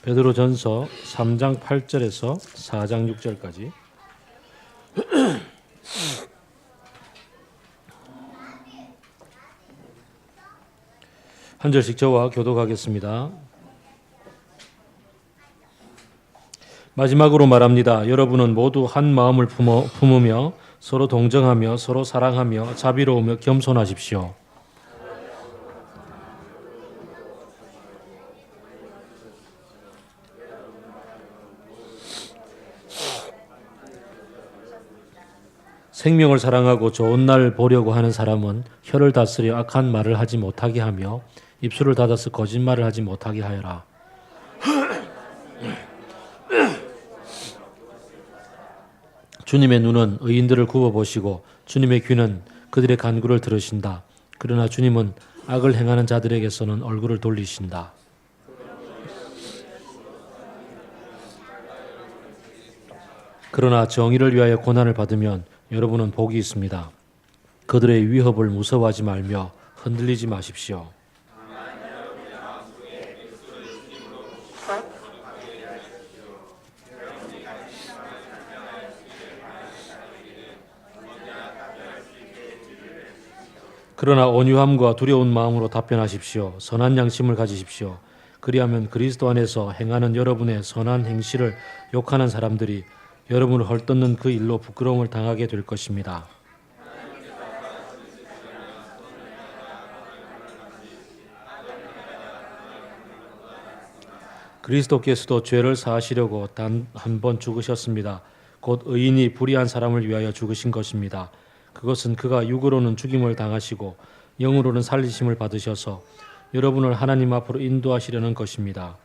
베드로전서 3장 8절에서 4장 6절까지 한 절씩 저와 교독하겠습니다. 마지막으로 말합니다. 여러분은 모두 한 마음을 품으며 서로 동정하며 서로 사랑하며 자비로우며 겸손하십시오. 생명을 사랑하고 좋은 날 보려고 하는 사람은 혀를 다스려 악한 말을 하지 못하게 하며 입술을 닫아서 거짓말을 하지 못하게 하여라. 주님의 눈은 의인들을 굽어보시고 주님의 귀는 그들의 간구를 들으신다. 그러나 주님은 악을 행하는 자들에게서는 얼굴을 돌리신다. 그러나 정의를 위하여 고난을 받으면 여러분은 복이 있습니다. 그들의 위협을 무서워하지 말며 흔들리지 마십시오. 그러나 온유함과 두려운 마음으로 답변하십시오. 선한 양심을 가지십시오. 그리하면 그리스도 안에서 행하는 여러분의 선한 행실을 욕하는 사람들이 여러분을 헐뜯는 그 일로 부끄러움을 당하게 될 것입니다. 그리스도께서도 죄를 사하시려고 단 한 번 죽으셨습니다. 곧 의인이 불의한 사람을 위하여 죽으신 것입니다. 그것은 그가 육으로는 죽임을 당하시고 영으로는 살리심을 받으셔서 여러분을 하나님 앞으로 인도하시려는 것입니다.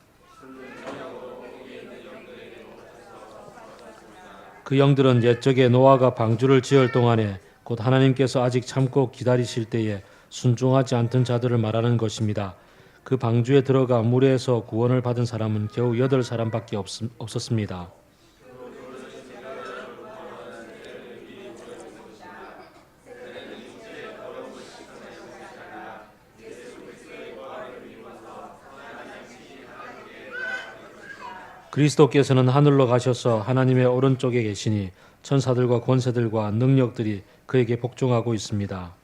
그 영들은 옛적에 노아가 방주를 지을 동안에 곧 하나님께서 아직 참고 기다리실 때에 순종하지 않던 자들을 말하는 것입니다. 그 방주에 들어가 물에서 구원을 받은 사람은 겨우 8사람밖에 없었습니다. 그리스도께서는 하늘로 가셔서 하나님의 오른쪽에 계시니 천사들과 권세들과 능력들이 그에게 복종하고 있습니다.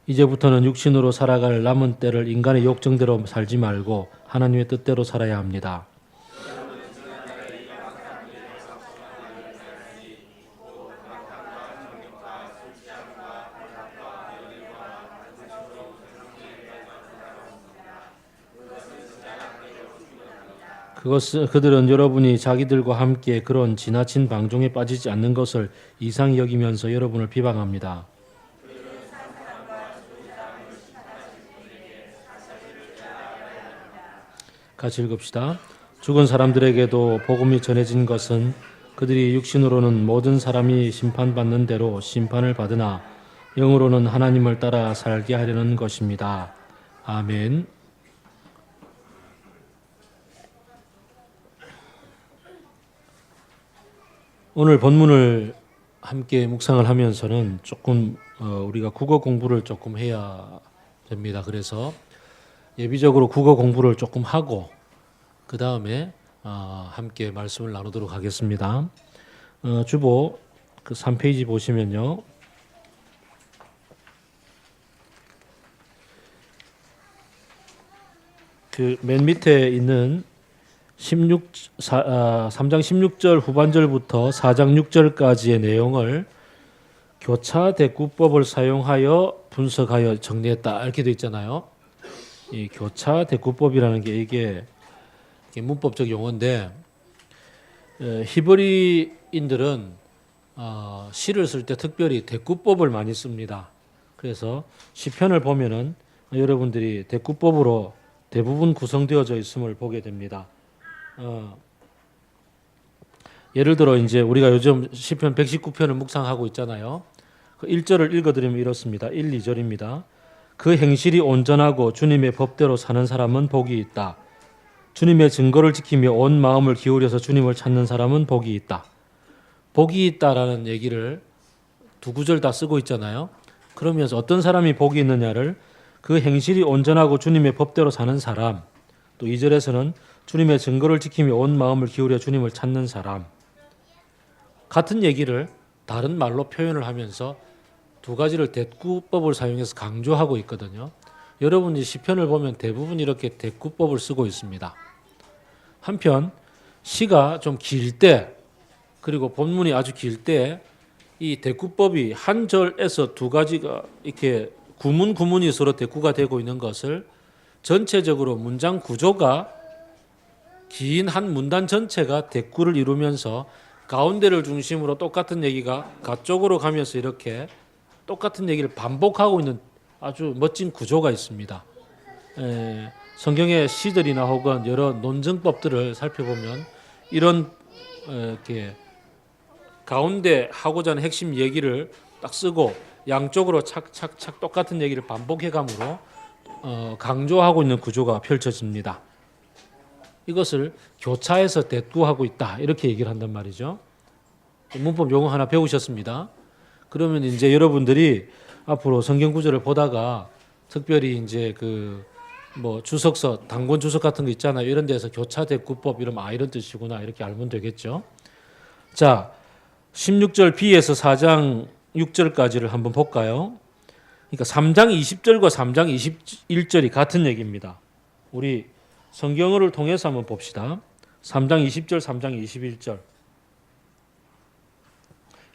이제부터는 육신으로 살아갈 남은 때를 인간의 욕정대로 살지 말고 하나님의 뜻대로 살아야 합니다. 그들은 여러분이 자기들과 함께 그런 지나친 방종에 빠지지 않는 것을 이상히 여기면서 여러분을 비방합니다. 같이 읽읍시다. 죽은 사람들에게도 복음이 전해진 것은 그들이 육신으로는 모든 사람이 심판받는 대로 심판을 받으나 영으로는 하나님을 따라 살게 하려는 것입니다. 아멘. 오늘 본문을 함께 묵상을 하면서는 조금 우리가 국어 공부를 조금 해야 됩니다. 그래서 예비적으로 국어 공부를 조금 하고 그 다음에 함께 말씀을 나누도록 하겠습니다. 주보 그 3페이지 보시면요. 그 맨 밑에 있는 3장 16절 후반절부터 4장 6절까지의 내용을 교차 대꾸법을 사용하여 분석하여 정리했다 이렇게 되어 있잖아요. 이 교차 대꾸법이라는 게 이게 문법적 용어인데 히브리인들은 시를 쓸 때 특별히 대꾸법을 많이 씁니다. 그래서 시편을 보면은 여러분들이 대꾸법으로 대부분 구성되어져 있음을 보게 됩니다. 예를 들어 이제 우리가 요즘 시편 119편을 묵상하고 있잖아요. 그 1절을 읽어드리면 이렇습니다. 1, 2절입니다. 그 행실이 온전하고 주님의 법대로 사는 사람은 복이 있다. 주님의 증거를 지키며 온 마음을 기울여서 주님을 찾는 사람은 복이 있다. 복이 있다라는 얘기를 두 구절 다 쓰고 있잖아요. 그러면서 어떤 사람이 복이 있느냐를 그 행실이 온전하고 주님의 법대로 사는 사람, 또 2절에서는 주님의 증거를 지키며 온 마음을 기울여 주님을 찾는 사람, 같은 얘기를 다른 말로 표현을 하면서 두 가지를 대꾸법을 사용해서 강조하고 있거든요. 여러분이 시편을 보면 대부분 이렇게 대꾸법을 쓰고 있습니다. 한편 시가 좀 길 때, 그리고 본문이 아주 길 때 이 대꾸법이 한 절에서 두 가지가 이렇게 구문이 서로 대꾸가 되고 있는 것을 전체적으로 문장 구조가 긴 한 문단 전체가 대꾸를 이루면서 가운데를 중심으로 똑같은 얘기가 가쪽으로 가면서 이렇게 똑같은 얘기를 반복하고 있는 아주 멋진 구조가 있습니다. 성경의 시들이나 혹은 여러 논증법들을 살펴보면 이런 이렇게 가운데 하고자 하는 핵심 얘기를 딱 쓰고 양쪽으로 착착착 똑같은 얘기를 반복해감으로 강조하고 있는 구조가 펼쳐집니다. 이것을 교차해서 대꾸하고 있다 이렇게 얘기를 한단 말이죠. 문법 용어 하나 배우셨습니다. 그러면 이제 여러분들이 앞으로 성경 구절을 보다가 특별히 이제 그 뭐 주석서, 단권 주석 같은 거 있잖아요. 이런 데서 교차 대꾸법 이러면 이런 뜻이구나 이렇게 알면 되겠죠. 자, 16절 B에서 4장 6절까지를 한번 볼까요? 그러니까 3장 20절과 3장 21절이 같은 얘기입니다. 우리 성경어를 통해서 한번 봅시다. 3장 20절, 3장 21절.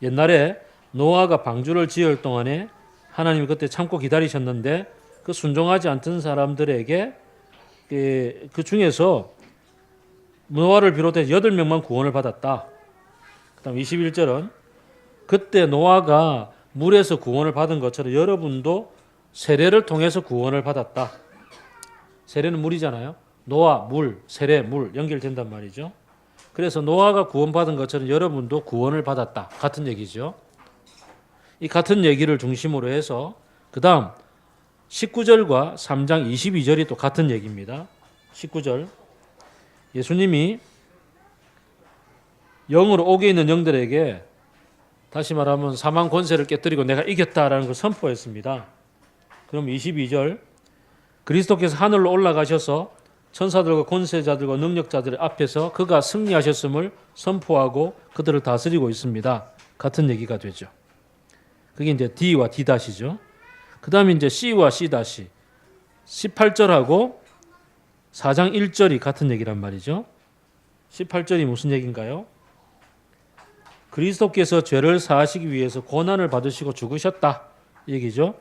옛날에 노아가 방주를 지을 동안에 하나님이 그때 참고 기다리셨는데 그 순종하지 않던 사람들에게 그 중에서 노아를 비롯해 8명만 구원을 받았다. 그다음 21절은 그때 노아가 물에서 구원을 받은 것처럼 여러분도 세례를 통해서 구원을 받았다. 세례는 물이잖아요. 노아, 물, 세례, 물 연결된단 말이죠. 그래서 노아가 구원받은 것처럼 여러분도 구원을 받았다. 같은 얘기죠. 이 같은 얘기를 중심으로 해서 그 다음 19절과 3장 22절이 또 같은 얘기입니다. 19절 예수님이 영으로 옥에 있는 영들에게 다시 말하면 사망 권세를 깨뜨리고 내가 이겼다라는 걸 선포했습니다. 그럼 22절 그리스도께서 하늘로 올라가셔서 천사들과 권세자들과 능력자들 앞에서 그가 승리하셨음을 선포하고 그들을 다스리고 있습니다. 같은 얘기가 되죠. 그게 이제 D와 D-이죠. 그 다음에 이제 C와 C-. 18절하고 4장 1절이 같은 얘기란 말이죠. 18절이 무슨 얘기인가요? 그리스도께서 죄를 사하시기 위해서 고난을 받으시고 죽으셨다. 이 얘기죠.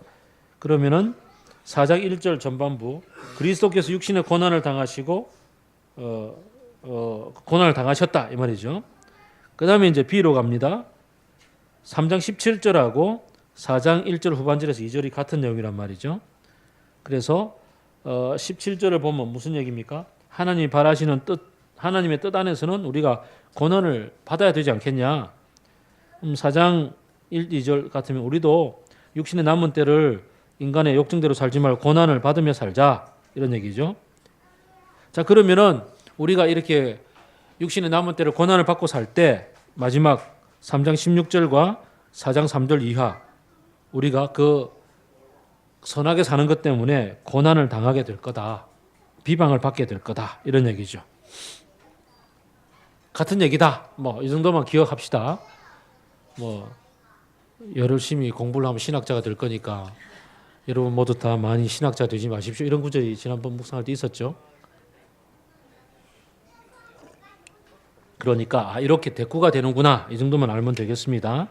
그러면은 4장 1절 전반부 그리스도께서 육신의 고난을 당하시고 고난을 당하셨다. 이 말이죠. 그 다음에 이제 B로 갑니다. 3장 17절하고 4장 1절 후반절에서 2절이 같은 내용이란 말이죠. 그래서 17절을 보면 무슨 얘기입니까? 하나님이 바라시는 뜻, 하나님의 뜻 안에서는 우리가 고난을 받아야 되지 않겠냐? 4장 1, 2절 같으면 우리도 육신의 남은 때를 인간의 욕정대로 살지 말고 고난을 받으며 살자 이런 얘기죠. 자, 그러면은 우리가 이렇게 육신의 남은 때를 고난을 받고 살 때 마지막 3장 16절과 4장 3절 이하 우리가 그 선하게 사는 것 때문에 고난을 당하게 될 거다. 비방을 받게 될 거다. 이런 얘기죠. 같은 얘기다. 뭐 이 정도만 기억합시다. 뭐 열심히 공부를 하면 신학자가 될 거니까 여러분 모두 다 많이 신학자 되지 마십시오. 이런 구절이 지난번 묵상할 때 있었죠. 그러니까 이렇게 대꾸가 되는구나. 이 정도만 알면 되겠습니다.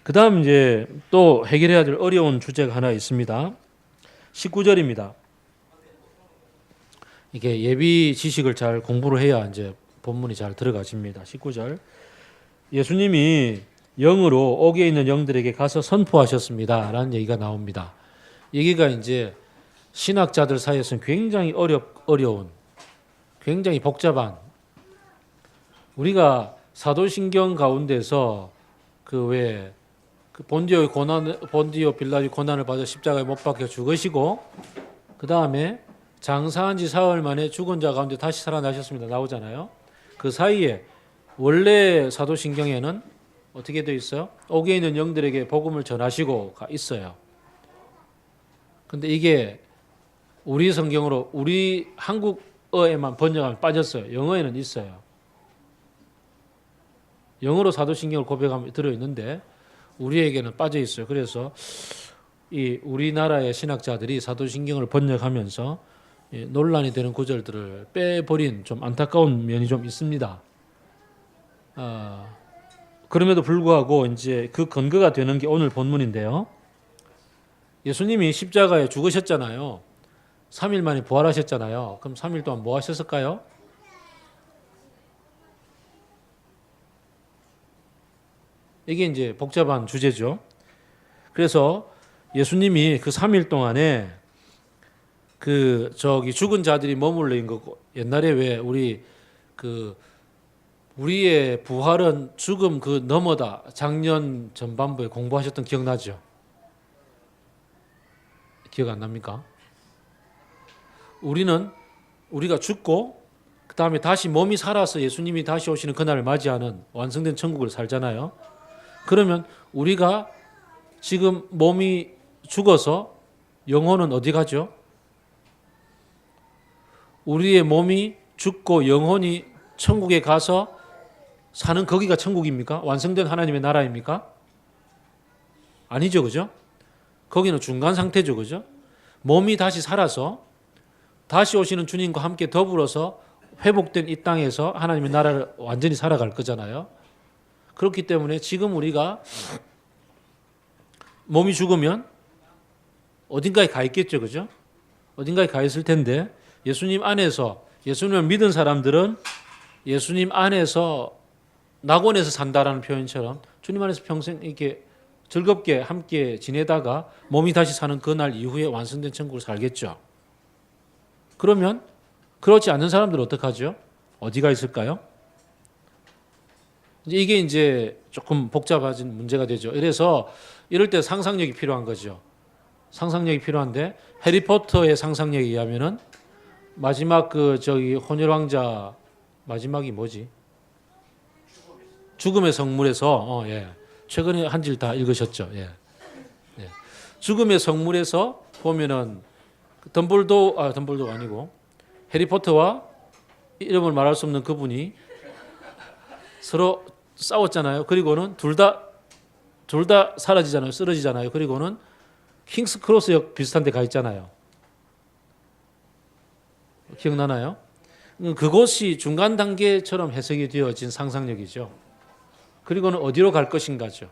그 다음 이제 또 해결해야 될 어려운 주제가 하나 있습니다. 19절입니다. 이게 예비 지식을 잘 공부를 해야 이제 본문이 잘 들어가집니다. 19절. 예수님이 영으로 옥에 있는 영들에게 가서 선포하셨습니다. 라는 얘기가 나옵니다. 얘기가 이제 신학자들 사이에서는 굉장히 어려운, 굉장히 복잡한 우리가 사도신경 가운데서 그 본디오 빌라도 고난을 받아 십자가에 못 박혀 죽으시고 그 다음에 장사한 지 사흘 만에 죽은 자 가운데 다시 살아나셨습니다. 나오잖아요. 그 사이에 원래 사도신경에는 어떻게 되어 있어요? 옥에 있는 영들에게 복음을 전하시고가 있어요. 근데 이게 우리 성경으로 우리 한국어에만 번역하면 빠졌어요. 영어에는 있어요. 영어로 사도신경을 고백하면 들어있는데 우리에게는 빠져 있어요. 그래서 이 우리나라의 신학자들이 사도신경을 번역하면서 논란이 되는 구절들을 빼버린 좀 안타까운 면이 좀 있습니다. 그럼에도 불구하고 이제 그 근거가 되는 게 오늘 본문인데요. 예수님이 십자가에 죽으셨잖아요. 3일 만에 부활하셨잖아요. 그럼 3일 동안 뭐 하셨을까요? 이게 이제 복잡한 주제죠. 그래서 예수님이 그 3일 동안에 죽은 자들이 머물러 있는 거고, 옛날에 왜 우리의 부활은 죽음 그 너머다, 작년 전반부에 공부하셨던 기억나죠? 기억 안 납니까? 우리가 죽고 그 다음에 다시 몸이 살아서 예수님이 다시 오시는 그날을 맞이하는 완성된 천국을 살잖아요. 그러면 우리가 지금 몸이 죽어서 영혼은 어디 가죠? 우리의 몸이 죽고 영혼이 천국에 가서 사는 거기가 천국입니까? 완성된 하나님의 나라입니까? 아니죠, 그죠? 거기는 중간 상태죠, 그죠? 몸이 다시 살아서 다시 오시는 주님과 함께 더불어서 회복된 이 땅에서 하나님의 나라를 완전히 살아갈 거잖아요. 그렇기 때문에 지금 우리가 몸이 죽으면 어딘가에 가 있겠죠, 그죠? 어딘가에 가 있을 텐데 예수님 안에서 예수님을 믿은 사람들은 예수님 안에서 낙원에서 산다라는 표현처럼 주님 안에서 평생 이렇게 즐겁게 함께 지내다가 몸이 다시 사는 그날 이후에 완성된 천국을 살겠죠. 그러면 그렇지 않는 사람들은 어떡하죠? 어디가 있을까요? 이게 이제 조금 복잡해진 문제가 되죠. 그래서 이럴 때 상상력이 필요한 거죠. 상상력이 필요한데 해리포터의 상상력에 의하면은 마지막 혼혈왕자 마지막이 뭐지? 죽음의 성물에서 최근에 한 질 다 읽으셨죠? 예. 죽음의 성물에서 보면은 덤블도가 아니고 해리포터와 이름을 말할 수 없는 그분이 서로 싸웠잖아요. 그리고는 둘 다 사라지잖아요. 쓰러지잖아요. 그리고는 킹스 크로스역 비슷한 데 가 있잖아요. 기억나나요? 그곳이 중간 단계처럼 해석이 되어진 상상력이죠. 그리고는 어디로 갈 것인가죠.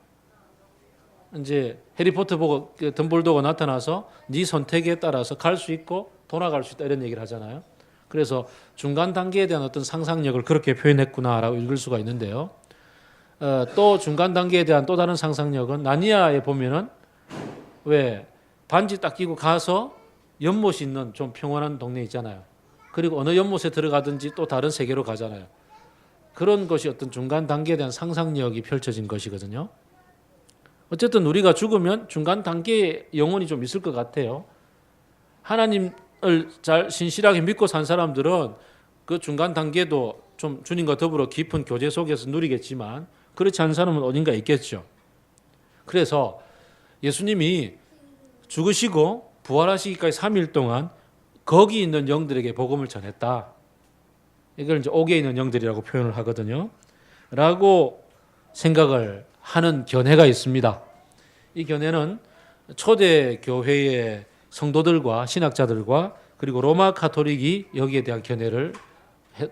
이제 해리포터 보고 덤블도가 나타나서 네 선택에 따라서 갈 수 있고 돌아갈 수 있다 이런 얘기를 하잖아요. 그래서 중간 단계에 대한 어떤 상상력을 그렇게 표현했구나라고 읽을 수가 있는데요. 또 중간 단계에 대한 또 다른 상상력은 나니아에 보면은 왜 반지 딱 끼고 가서 연못이 있는 좀 평온한 동네 있잖아요. 그리고 어느 연못에 들어가든지 또 다른 세계로 가잖아요. 그런 것이 어떤 중간 단계에 대한 상상력이 펼쳐진 것이거든요. 어쨌든 우리가 죽으면 중간 단계에 영혼이 좀 있을 것 같아요. 하나님을 잘 신실하게 믿고 산 사람들은 그 중간 단계도 좀 주님과 더불어 깊은 교제 속에서 누리겠지만 그렇지 않은 사람은 어딘가 있겠죠. 그래서 예수님이 죽으시고 부활하시기까지 3일 동안 거기 있는 영들에게 복음을 전했다. 이걸 이제 옥에 있는 영들이라고 표현을 하거든요. 라고 생각을 하는 견해가 있습니다. 이 견해는 초대 교회의 성도들과 신학자들과 그리고 로마 카톨릭이 여기에 대한 견해를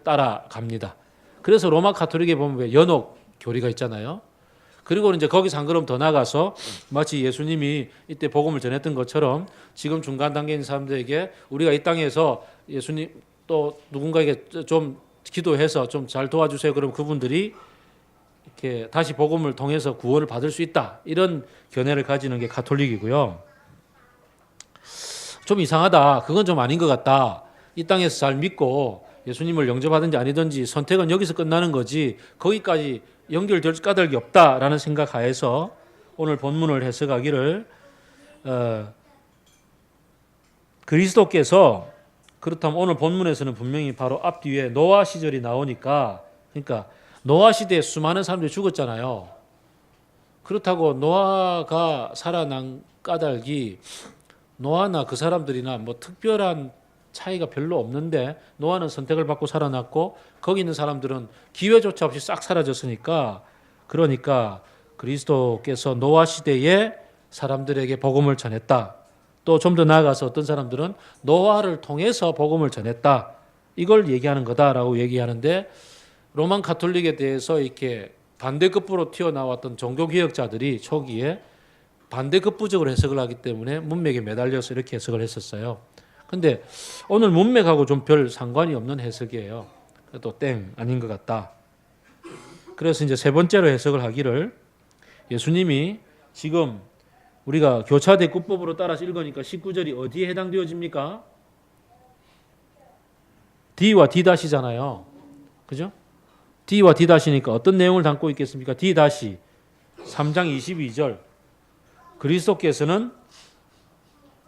따라갑니다. 그래서 로마 카톨릭에 보면 왜 연옥 교리가 있잖아요. 그리고 이제 거기서 한 걸음 더 나가서 마치 예수님이 이때 복음을 전했던 것처럼 지금 중간 단계에 있는 사람들에게 우리가 이 땅에서 예수님 또 누군가에게 좀 기도해서 좀 잘 도와주세요. 그럼 그분들이 이렇게 다시 복음을 통해서 구원을 받을 수 있다. 이런 견해를 가지는 게 가톨릭이고요. 좀 이상하다. 그건 좀 아닌 것 같다. 이 땅에서 잘 믿고 예수님을 영접하든지 아니든지 선택은 여기서 끝나는 거지 거기까지 연결될 까닭이 없다라는 생각하에서 오늘 본문을 해석하기를 그리스도께서 그렇다면 오늘 본문에서는 분명히 바로 앞뒤에 노아 시절이 나오니까 그러니까 노아 시대에 수많은 사람들이 죽었잖아요. 그렇다고 노아가 살아난 까닭이 노아나 그 사람들이나 뭐 특별한 차이가 별로 없는데 노아는 선택을 받고 살아났고 거기 있는 사람들은 기회조차 없이 싹 사라졌으니까 그러니까 그리스도께서 노아 시대에 사람들에게 복음을 전했다. 또 좀 더 나아가서 어떤 사람들은 노아를 통해서 복음을 전했다. 이걸 얘기하는 거다라고 얘기하는데 로만 가톨릭에 대해서 이렇게 반대급부로 튀어나왔던 종교개혁자들이 초기에 반대급부적으로 해석을 하기 때문에 문맥에 매달려서 이렇게 해석을 했었어요. 근데 오늘 문맥하고 좀 별 상관이 없는 해석이에요. 또 땡 아닌 것 같다. 그래서 이제 세 번째로 해석을 하기를 예수님이 지금 우리가 교차대 구법으로 따라서 읽으니까 19절이 어디에 해당되어집니까? D와 D-잖아요. 그죠? D와 D-니까 어떤 내용을 담고 있겠습니까? D-3장 22절 그리스도께서는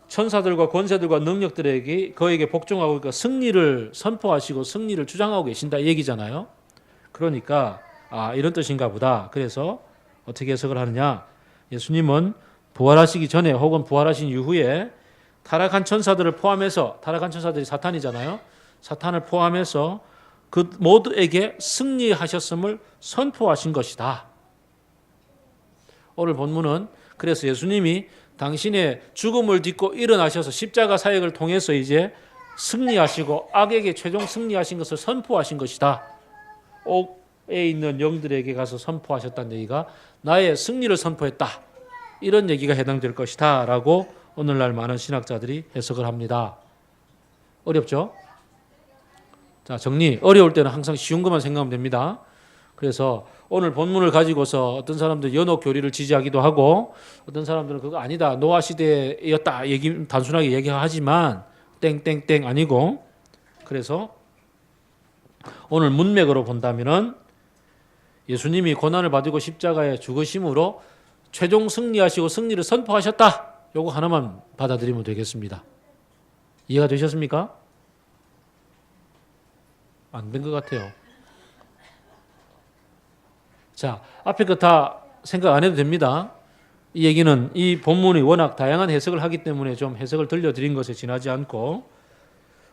천사들과 권세들과 능력들에게 그에게 복종하고 그러니까 승리를 선포하시고 승리를 주장하고 계신다 이 얘기잖아요. 그러니까 이런 뜻인가 보다. 그래서 어떻게 해석을 하느냐? 예수님은 부활하시기 전에 혹은 부활하신 이후에 타락한 천사들을 포함해서 타락한 천사들이 사탄이잖아요. 사탄을 포함해서 그 모두에게 승리하셨음을 선포하신 것이다. 오늘 본문은 그래서 예수님이 당신의 죽음을 딛고 일어나셔서 십자가 사역을 통해서 이제 승리하시고 악에게 최종 승리하신 것을 선포하신 것이다. 옥에 있는 영들에게 가서 선포하셨다는 얘기가 나의 승리를 선포했다. 이런 얘기가 해당될 것이다 라고 오늘날 많은 신학자들이 해석을 합니다. 어렵죠? 자, 정리. 어려울 때는 항상 쉬운 것만 생각하면 됩니다. 그래서 오늘 본문을 가지고서 어떤 사람들은 연옥 교리를 지지하기도 하고 어떤 사람들은 그거 아니다. 노아 시대였다. 단순하게 얘기하지만 땡땡땡 아니고 그래서 오늘 문맥으로 본다면은 예수님이 고난을 받으고 십자가에 죽으심으로 최종 승리하시고 승리를 선포하셨다. 요거 하나만 받아들이면 되겠습니다. 이해가 되셨습니까? 안 된 것 같아요. 자, 앞에 거 다 생각 안 해도 됩니다. 이 얘기는 이 본문이 워낙 다양한 해석을 하기 때문에 좀 해석을 들려드린 것에 지나지 않고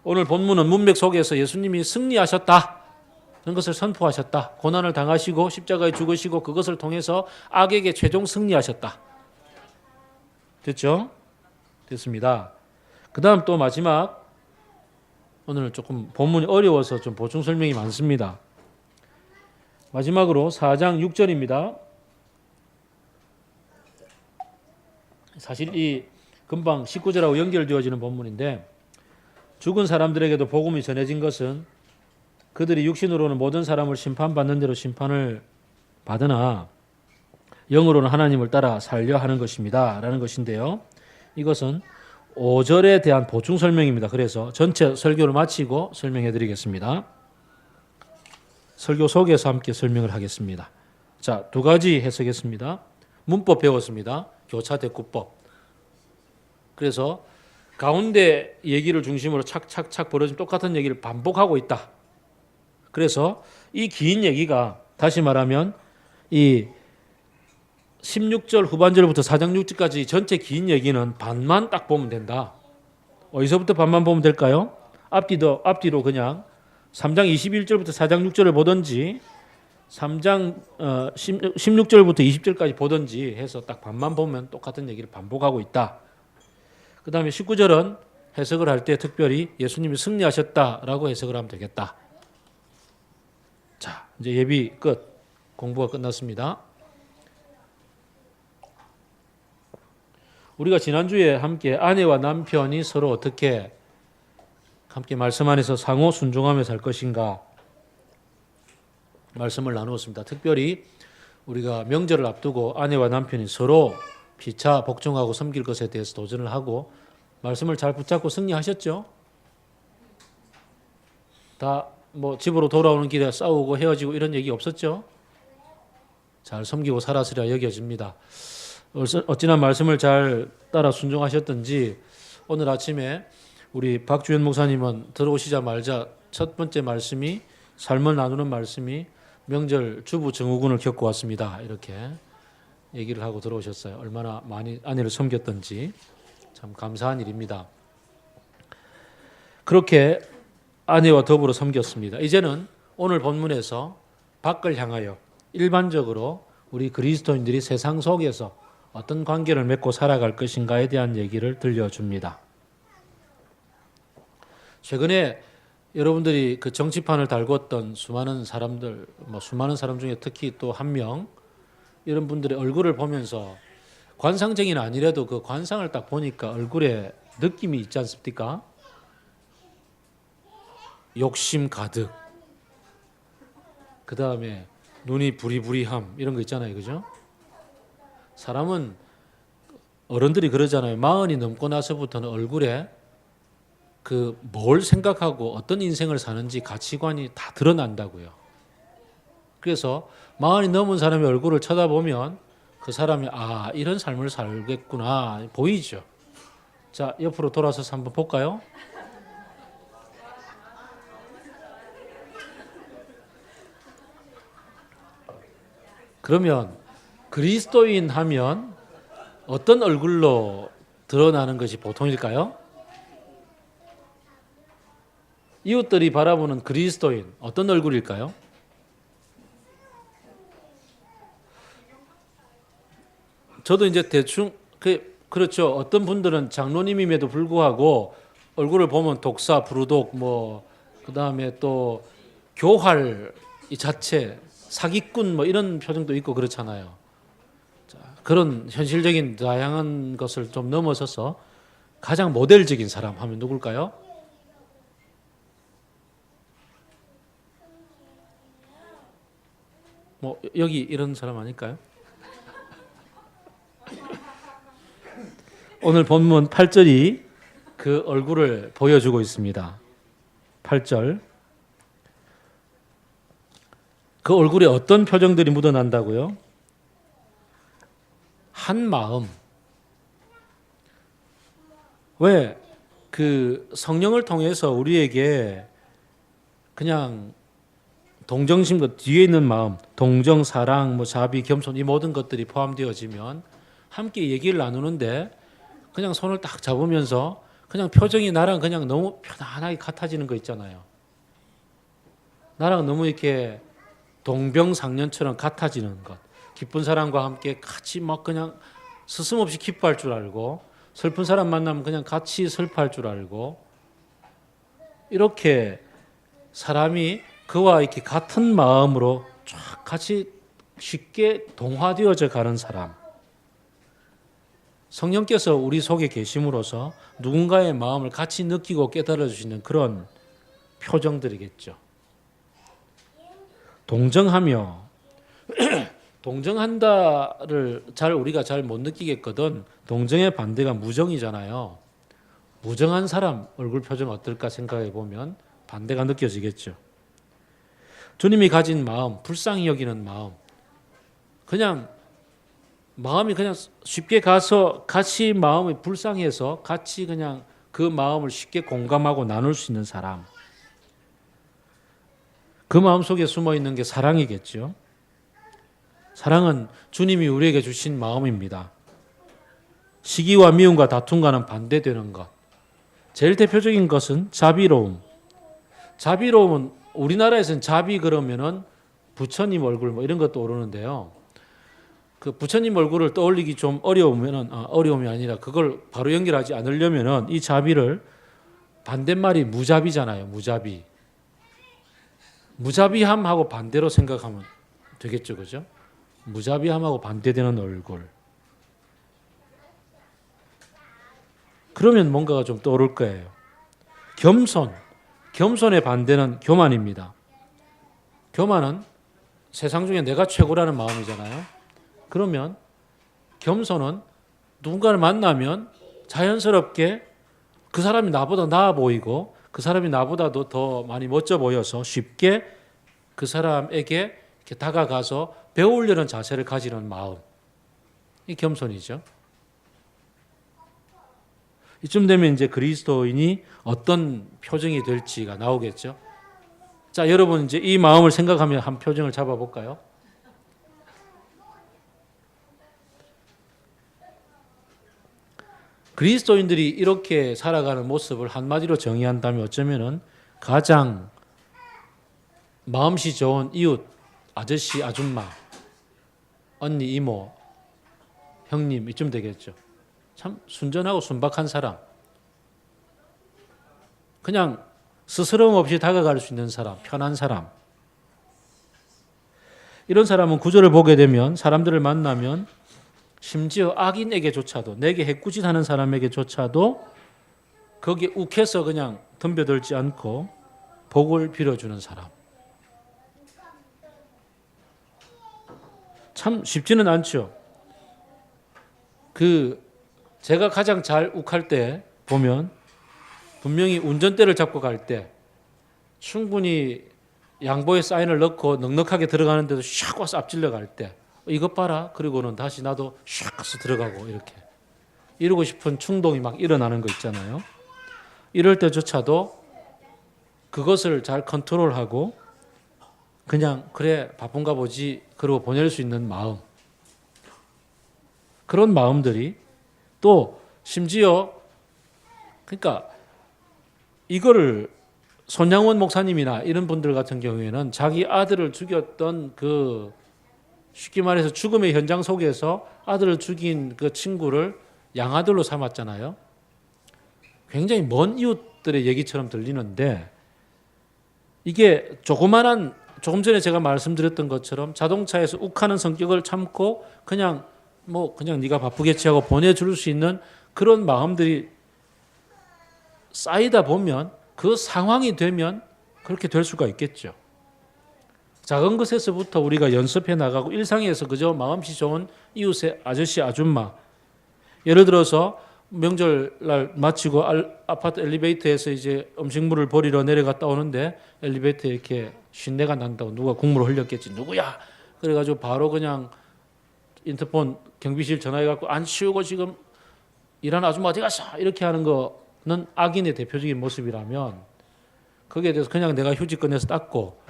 오늘 본문은 문맥 속에서 예수님이 승리하셨다. 그런 것을 선포하셨다. 고난을 당하시고 십자가에 죽으시고 그것을 통해서 악에게 최종 승리하셨다. 됐죠? 됐습니다. 그 다음 또 마지막 오늘 조금 본문이 어려워서 좀 보충 설명이 많습니다. 마지막으로 4장 6절입니다. 사실 이 금방 19절하고 연결되어지는 본문인데 죽은 사람들에게도 복음이 전해진 것은 그들이 육신으로는 모든 사람을 심판받는 대로 심판을 받으나 영으로는 하나님을 따라 살려 하는 것입니다. 라는 것인데요. 이것은 5절에 대한 보충 설명입니다. 그래서 전체 설교를 마치고 설명해 드리겠습니다. 설교 속에서 함께 설명을 하겠습니다. 자, 두 가지 해석했습니다. 문법 배웠습니다. 교차대꾸법. 그래서 가운데 얘기를 중심으로 착착착 벌어진 똑같은 얘기를 반복하고 있다. 그래서 이 긴 얘기가 다시 말하면 이 16절 후반절부터 4장 6절까지 전체 긴 얘기는 반만 딱 보면 된다. 어디서부터 반만 보면 될까요? 앞뒤로 그냥 3장 21절부터 4장 6절을 보든지 3장 16절부터 20절까지 보든지 해서 딱 반만 보면 똑같은 얘기를 반복하고 있다. 그 다음에 19절은 해석을 할 때 특별히 예수님이 승리하셨다라고 해석을 하면 되겠다. 자, 이제 예비 끝. 공부가 끝났습니다. 우리가 지난주에 함께 아내와 남편이 서로 어떻게 함께 말씀 안에서 상호 순종하며 살 것인가 말씀을 나누었습니다. 특별히 우리가 명절을 앞두고 아내와 남편이 서로 피차 복종하고 섬길 것에 대해서 도전을 하고 말씀을 잘 붙잡고 승리하셨죠? 다 뭐 집으로 돌아오는 길에 싸우고 헤어지고 이런 얘기 없었죠? 잘 섬기고 살았으리라 여겨집니다. 어찌나 말씀을 잘 따라 순종하셨던지 오늘 아침에 우리 박주현 목사님은 들어오시자마자 첫 번째 말씀이 삶을 나누는 말씀이 명절 주부 증후군을 겪고 왔습니다. 이렇게 얘기를 하고 들어오셨어요. 얼마나 많이 아내를 섬겼던지 참 감사한 일입니다. 그렇게 아내와 더불어 섬겼습니다. 이제는 오늘 본문에서 밖을 향하여 일반적으로 우리 그리스도인들이 세상 속에서 어떤 관계를 맺고 살아갈 것인가에 대한 얘기를 들려줍니다. 최근에 여러분들이 그 정치판을 달궜던 수많은 사람들, 수많은 사람 중에 특히 또 한 명, 이런 분들의 얼굴을 보면서 관상적인 아니라도 그 관상을 딱 보니까 얼굴에 느낌이 있지 않습니까? 욕심 가득, 그 다음에 눈이 부리부리함, 이런 거 있잖아요. 그죠? 사람은 어른들이 그러잖아요. 40이 넘고 나서부터는 얼굴에 그 뭘 생각하고 어떤 인생을 사는지 가치관이 다 드러난다고요. 그래서 40이 넘은 사람의 얼굴을 쳐다보면 그 사람이 이런 삶을 살겠구나 보이죠. 자, 옆으로 돌아서서 한번 볼까요? 그러면 그리스도인 하면 어떤 얼굴로 드러나는 것이 보통일까요? 이웃들이 바라보는 그리스도인 어떤 얼굴일까요? 저도 이제 대충 그렇죠. 어떤 분들은 장로님임에도 불구하고 얼굴을 보면 독사, 부르독, 그다음에 또 교활 이 자체, 사기꾼 이런 표정도 있고 그렇잖아요. 자, 그런 현실적인 다양한 것을 좀 넘어서서 가장 모델적인 사람 하면 누굴까요? 여기 이런 사람 아닐까요? 오늘 본문 8절이 그 얼굴을 보여주고 있습니다. 8절. 그 얼굴에 어떤 표정들이 묻어난다고요? 한 마음. 왜? 그 성령을 통해서 우리에게 그냥 동정심과 뒤에 있는 마음, 동정, 사랑, 자비, 겸손 이 모든 것들이 포함되어지면 함께 얘기를 나누는데 그냥 손을 딱 잡으면서 그냥 표정이 나랑 그냥 너무 편안하게 같아지는 거 있잖아요. 나랑 너무 이렇게 동병상련처럼 같아지는 것. 기쁜 사람과 함께 같이 그냥 스스럼없이 기뻐할 줄 알고 슬픈 사람 만나면 그냥 같이 슬퍼할 줄 알고 이렇게 사람이 그와 이렇게 같은 마음으로 쫙 같이 쉽게 동화되어져 가는 사람. 성령께서 우리 속에 계심으로써 누군가의 마음을 같이 느끼고 깨달아 주시는 그런 표정들이겠죠. 동정하며 동정한다를 우리가 잘 못 느끼겠거든. 동정의 반대가 무정이잖아요. 무정한 사람 얼굴 표정 어떨까 생각해 보면 반대가 느껴지겠죠. 주님이 가진 마음, 불쌍히 여기는 마음, 그냥 마음이 그냥 쉽게 가서 같이 마음이 불쌍해서 같이 그냥 그 마음을 쉽게 공감하고 나눌 수 있는 사람. 그 마음 속에 숨어 있는 게 사랑이겠죠. 사랑은 주님이 우리에게 주신 마음입니다. 시기와 미움과 다툼과는 반대되는 것. 제일 대표적인 것은 자비로움. 자비로움은 우리나라에서는 자비 그러면은 부처님 얼굴 이런 것도 오르는데요. 그 부처님 얼굴을 떠올리기 좀 어려움이 아니라 그걸 바로 연결하지 않으려면은 이 자비를 반대말이 무자비잖아요. 무자비. 무자비함하고 반대로 생각하면 되겠죠. 그죠? 무자비함하고 반대되는 얼굴. 그러면 뭔가가 좀 떠오를 거예요. 겸손. 겸손의 반대는 교만입니다. 교만은 세상 중에 내가 최고라는 마음이잖아요. 그러면 겸손은 누군가를 만나면 자연스럽게 그 사람이 나보다 나아 보이고 그 사람이 나보다도 더 많이 멋져 보여서 쉽게 그 사람에게 이렇게 다가가서 배우려는 자세를 가지는 마음. 이 겸손이죠. 이쯤 되면 이제 그리스도인이 어떤 표정이 될지가 나오겠죠. 자, 여러분 이제 이 마음을 생각하며 한 표정을 잡아볼까요? 그리스도인들이 이렇게 살아가는 모습을 한마디로 정의한다면 어쩌면은 가장 마음씨 좋은 이웃, 아저씨, 아줌마, 언니, 이모, 형님 이쯤 되겠죠. 참 순전하고 순박한 사람, 그냥 스스럼 없이 다가갈 수 있는 사람, 편한 사람. 이런 사람은 구절을 보게 되면 사람들을 만나면 심지어 악인에게조차도, 내게 해꾸짓하는 사람에게조차도 거기에 욱해서 그냥 덤벼들지 않고 복을 빌어주는 사람. 참 쉽지는 않죠. 제가 가장 잘 욱할 때 보면 분명히 운전대를 잡고 갈 때 충분히 양보에 사인을 넣고 넉넉하게 들어가는데도 샥 와서 앞질러 갈 때 이것 봐라. 그리고는 다시 나도 샥 와서 들어가고 이렇게 이러고 싶은 충동이 막 일어나는 거 있잖아요. 이럴 때조차도 그것을 잘 컨트롤하고 그냥 그래 바쁜가 보지 그러고 보낼 수 있는 마음, 그런 마음들이 또 심지어 그러니까 이거를 손양원 목사님이나 이런 분들 같은 경우에는 자기 아들을 죽였던 쉽게 말해서 죽음의 현장 속에서 아들을 죽인 그 친구를 양아들로 삼았잖아요. 굉장히 먼 이웃들의 얘기처럼 들리는데 이게 조금 전에 제가 말씀드렸던 것처럼 자동차에서 욱하는 성격을 참고 그냥 네가 바쁘겠지 하고 보내줄 수 있는 그런 마음들이 쌓이다 보면 그 상황이 되면 그렇게 될 수가 있겠죠. 작은 것에서부터 우리가 연습해 나가고 일상에서 그저 마음씨 좋은 이웃의 아저씨, 아줌마, 예를 들어서 명절날 마치고 아파트 엘리베이터에서 이제 음식물을 버리러 내려갔다 오는데 엘리베이터에 이렇게 쉰내가 난다고 누가 국물을 흘렸겠지. 누구야? 그래가지고 바로 그냥 인터폰 경비실 전화해갖고 안 치우고 지금 일하는 아줌마 어디 갔어? 이렇게 하는 거는 악인의 대표적인 모습이라면 거기에 대해서 그냥 내가 휴지 꺼내서 닦고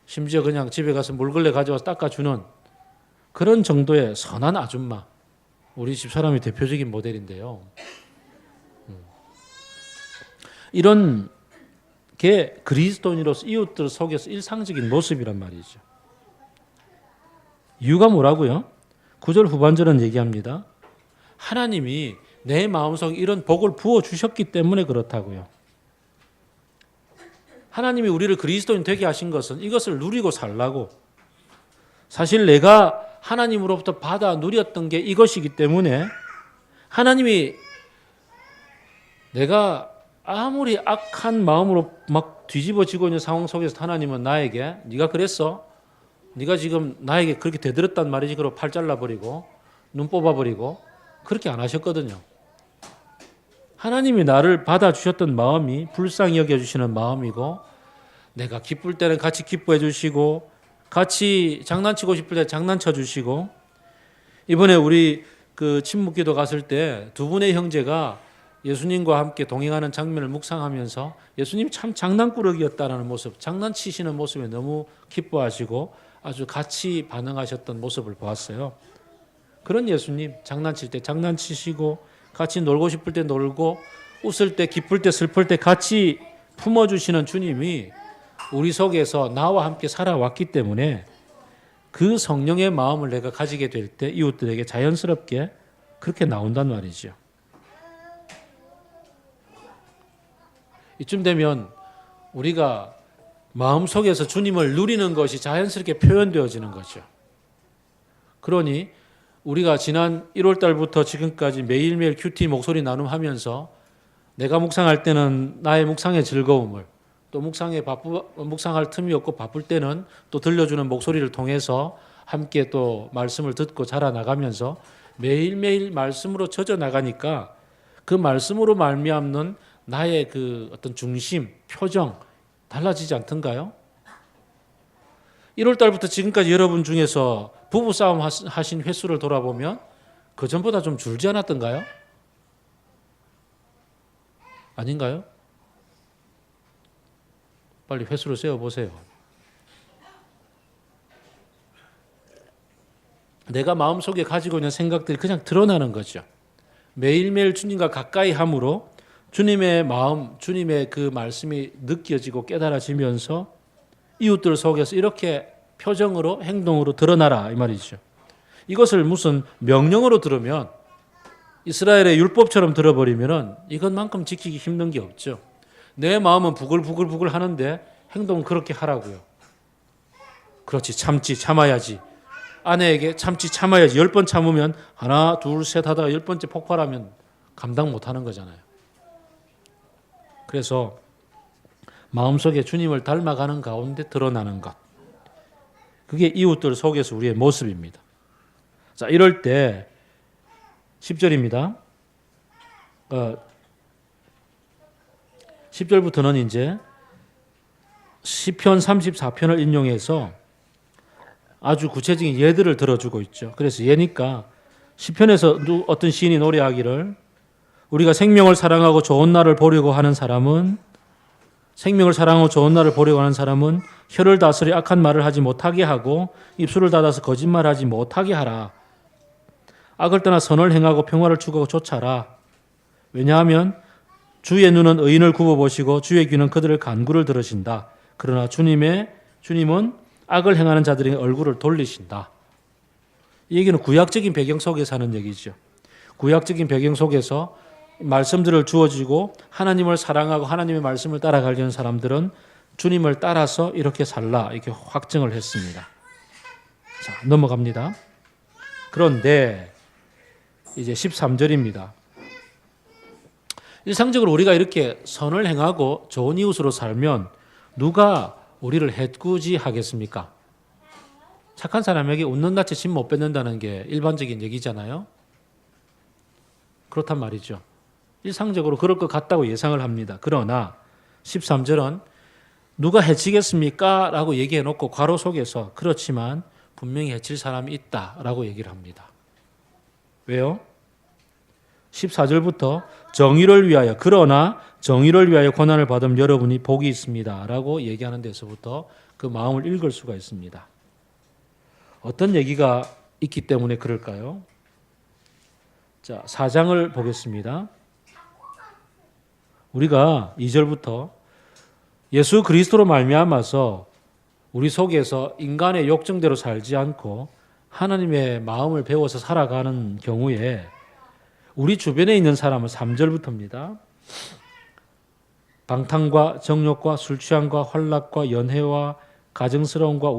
심지어 그냥 집에 가서 물걸레 가져와서 닦아주는 그런 정도의 선한 아줌마, 우리 집 사람이 대표적인 모델인데요. 이런 게 그리스도인으로서 이웃들 속에서 일상적인 모습이란 말이죠. 이유가 뭐라고요? 9절 후반절은 얘기합니다. 하나님이 내 마음속에 이런 복을 부어주셨기 때문에 그렇다고요. 하나님이 우리를 그리스도인 되게 하신 것은 이것을 누리고 살라고, 사실 내가 하나님으로부터 받아 누렸던 게 이것이기 때문에 하나님이 내가 아무리 악한 마음으로 막 뒤집어지고 있는 상황 속에서 하나님은 나에게 네가 그랬어? 네가 지금 나에게 그렇게 대들었단 말이지. 그러고 팔 잘라버리고 눈 뽑아버리고 그렇게 안 하셨거든요. 하나님이 나를 받아주셨던 마음이 불쌍히 여겨주시는 마음이고 내가 기쁠 때는 같이 기뻐해 주시고 같이 장난치고 싶을 때 장난쳐 주시고, 이번에 우리 친묵기도 갔을 때 두 분의 형제가 예수님과 함께 동행하는 장면을 묵상하면서 예수님이 참 장난꾸러기였다라는 모습, 장난치시는 모습에 너무 기뻐하시고 아주 같이 반응하셨던 모습을 보았어요. 그런 예수님, 장난칠 때 장난치시고 같이 놀고 싶을 때 놀고 웃을 때 기쁠 때 슬플 때 같이 품어주시는 주님이 우리 속에서 나와 함께 살아왔기 때문에 그 성령의 마음을 내가 가지게 될 때 이웃들에게 자연스럽게 그렇게 나온단 말이죠. 이쯤 되면 우리가 마음속에서 주님을 누리는 것이 자연스럽게 표현되어지는 거죠. 그러니 우리가 지난 1월 달부터 지금까지 매일매일 큐티 목소리 나눔하면서 내가 묵상할 때는 나의 묵상의 즐거움을, 또 묵상할 틈이 없고 바쁠 때는 또 들려주는 목소리를 통해서 함께 또 말씀을 듣고 자라나가면서 매일매일 말씀으로 젖어 나가니까 그 말씀으로 말미암는 나의 어떤 중심, 표정 달라지지 않던가요? 1월 달부터 지금까지 여러분 중에서 부부싸움 하신 횟수를 돌아보면 그전보다 좀 줄지 않았던가요? 아닌가요? 빨리 횟수를 세어보세요. 내가 마음속에 가지고 있는 생각들이 그냥 드러나는 거죠. 매일매일 주님과 가까이 함으로 주님의 마음, 주님의 그 말씀이 느껴지고 깨달아지면서 이웃들 속에서 이렇게 표정으로 행동으로 드러나라 이 말이죠. 이것을 무슨 명령으로 들으면 이스라엘의 율법처럼 들어버리면은 이것만큼 지키기 힘든 게 없죠. 내 마음은 부글부글 하는데 행동은 그렇게 하라고요. 그렇지, 참아야지. 아내에게 참아야지. 10번 참으면 하나, 둘, 셋 하다가 10번째 폭발하면 감당 못하는 거잖아요. 그래서 마음속에 주님을 닮아가는 가운데 드러나는 것. 그게 이웃들 속에서 우리의 모습입니다. 자, 이럴 때 10절입니다. 10절부터는 이제 시편 34편을 인용해서 아주 구체적인 예들을 들어주고 있죠. 그래서 예니까 시편에서 어떤 시인이 노래하기를 우리가 생명을 사랑하고 좋은 날을 보려고 하는 사람은 혀를 다스려 악한 말을 하지 못하게 하고 입술을 닫아서 거짓말하지 못하게 하라. 악을 떠나 선을 행하고 평화를 추구하고 쫓아라. 왜냐하면 주의 눈은 의인을 굽어보시고 주의 귀는 그들의 간구를 들으신다. 그러나 주님은 악을 행하는 자들의 얼굴을 돌리신다. 이 얘기는 구약적인 배경 속에서 하는 얘기죠. 구약적인 배경 속에서 말씀들을 주어지고 하나님을 사랑하고 하나님의 말씀을 따라가려는 사람들은 주님을 따라서 이렇게 살라 이렇게 확정을 했습니다. 자, 넘어갑니다. 그런데 이제 13절입니다. 일상적으로 우리가 이렇게 선을 행하고 좋은 이웃으로 살면 누가 우리를 해꾸지 하겠습니까? 착한 사람에게 웃는 낯에 침 못 뱉는다는 게 일반적인 얘기잖아요. 그렇단 말이죠. 일상적으로 그럴 것 같다고 예상을 합니다. 그러나 13절은 누가 해치겠습니까? 라고 얘기해 놓고 괄호 속에서 그렇지만 분명히 해칠 사람이 있다라고 얘기를 합니다. 왜요? 14절부터 그러나 정의를 위하여 고난을 받은 여러분이 복이 있습니다 라고 얘기하는 데서부터 그 마음을 읽을 수가 있습니다. 어떤 얘기가 있기 때문에 그럴까요? 자, 4장을 보겠습니다. 우리가 2절부터 예수 그리스도로 말미암아서 우리 속에서 인간의 욕정대로 살지 않고 하나님의 마음을 배워서 살아가는 경우에 우리 주변에 있는 사람은 3절부터입니다. 방탕과 정욕과 술취함과 환락과 연회와 가증스러움과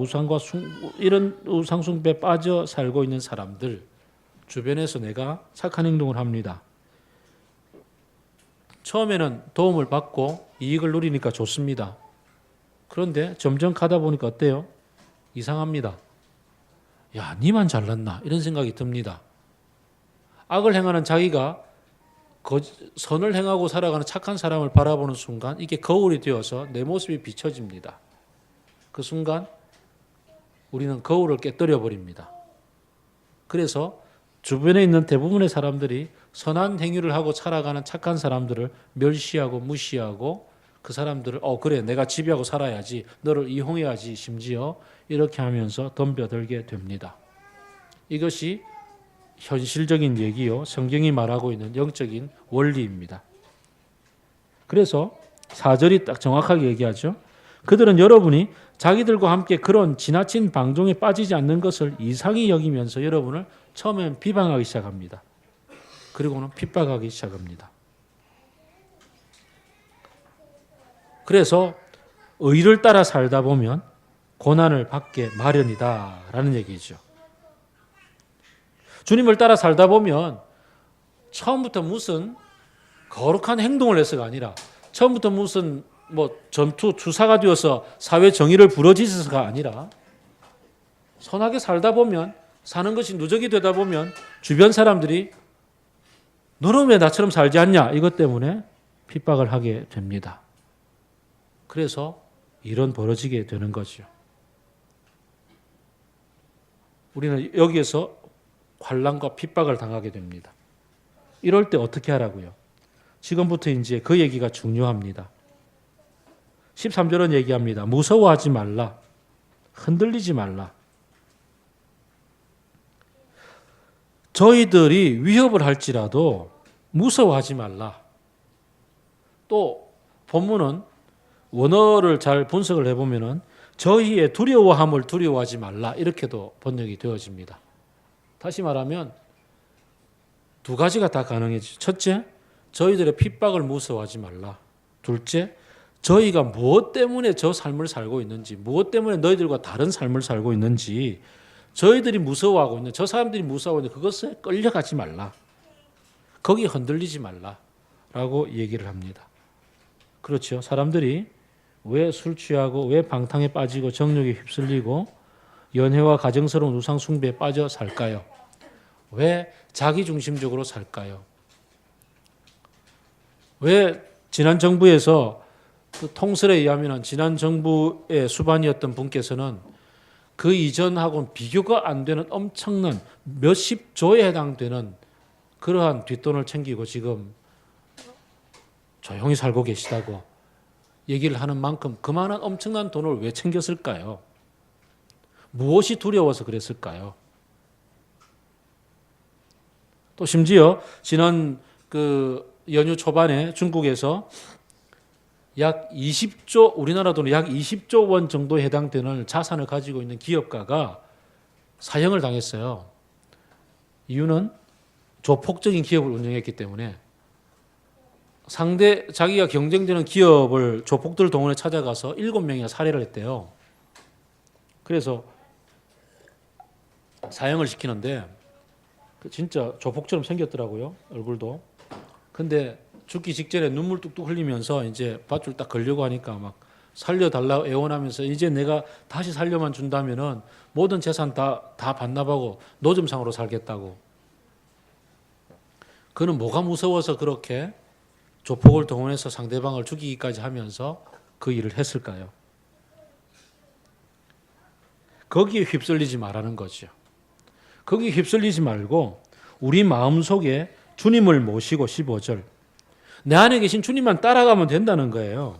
이런 우상숭배에 빠져 살고 있는 사람들 주변에서 내가 착한 행동을 합니다. 처음에는 도움을 받고 이익을 누리니까 좋습니다. 그런데 점점 가다 보니까 어때요? 이상합니다. 야, 니만 잘났나? 이런 생각이 듭니다. 악을 행하는 자기가 선을 행하고 살아가는 착한 사람을 바라보는 순간 이게 거울이 되어서 내 모습이 비춰집니다. 그 순간 우리는 거울을 깨뜨려 버립니다. 그래서 주변에 있는 대부분의 사람들이 선한 행위를 하고 살아가는 착한 사람들을 멸시하고 무시하고 그 사람들을 그래 내가 지배하고 살아야지 너를 이용해야지 심지어 이렇게 하면서 덤벼들게 됩니다. 이것이 현실적인 얘기요. 성경이 말하고 있는 영적인 원리입니다. 그래서 4절이 딱 정확하게 얘기하죠. 그들은 여러분이 자기들과 함께 그런 지나친 방종에 빠지지 않는 것을 이상히 여기면서 여러분을 처음엔 비방하기 시작합니다. 그리고는 핍박하기 시작합니다. 그래서 의를 따라 살다 보면 고난을 받게 마련이다라는 얘기죠. 주님을 따라 살다 보면 처음부터 무슨 거룩한 행동을 해서가 아니라 처음부터 무슨 전투 투사가 되어서 사회 정의를 부러지셔서가 아니라 선하게 살다 보면 사는 것이 누적이 되다 보면 주변 사람들이 너는 왜 나처럼 살지 않냐 이것 때문에 핍박을 하게 됩니다. 그래서 이런 벌어지게 되는 거죠. 우리는 여기에서 환난과 핍박을 당하게 됩니다. 이럴 때 어떻게 하라고요? 지금부터 이제 그 얘기가 중요합니다. 13절은 얘기합니다. 무서워하지 말라. 흔들리지 말라. 저희들이 위협을 할지라도 무서워하지 말라. 또 본문은 원어를 잘 분석을 해보면은 저희의 두려워함을 두려워하지 말라 이렇게도 번역이 되어집니다. 다시 말하면 두 가지가 다 가능해지죠. 첫째, 저희들의 핍박을 무서워하지 말라. 둘째, 저희가 무엇 때문에 저 삶을 살고 있는지, 무엇 때문에 너희들과 다른 삶을 살고 있는지, 저희들이 무서워하고 있는, 저 사람들이 무서워하고 있는 그것에 끌려가지 말라. 거기 흔들리지 말라. 라고 얘기를 합니다. 그렇죠. 사람들이 왜 술 취하고 왜 방탕에 빠지고 정욕에 휩쓸리고 연애와 가정스러운 우상 숭배에 빠져 살까요? 왜 자기중심적으로 살까요? 왜 지난 정부에서 그 통설에 의하면 지난 정부의 수반이었던 분께서는 그 이전하고는 비교가 안 되는 엄청난 몇십 조에 해당되는 그러한 뒷돈을 챙기고 지금 조용히 살고 계시다고 얘기를 하는 만큼 그만한 엄청난 돈을 왜 챙겼을까요? 무엇이 두려워서 그랬을까요? 또 심지어 지난 그 연휴 초반에 중국에서 약 20조, 우리나라 돈으로 약 20조 원 정도에 해당되는 자산을 가지고 있는 기업가가 사형을 당했어요. 이유는 조폭적인 기업을 운영했기 때문에 상대 자기가 경쟁되는 기업을 조폭들 동원해 찾아가서 7명이나 살해를 했대요. 그래서 사형을 시키는데 진짜 조폭처럼 생겼더라고요. 얼굴도. 근데 죽기 직전에 눈물 뚝뚝 흘리면서 이제 밧줄 딱 걸려고 하니까 막 살려달라고 애원하면서 이제 내가 다시 살려만 준다면은 모든 재산 다 반납하고 노점상으로 살겠다고. 그는 뭐가 무서워서 그렇게 조폭을 동원해서 상대방을 죽이기까지 하면서 그 일을 했을까요? 거기에 휩쓸리지 말라는 거죠. 거기에 휩쓸리지 말고 우리 마음속에 주님을 모시고 15절 내 안에 계신 주님만 따라가면 된다는 거예요.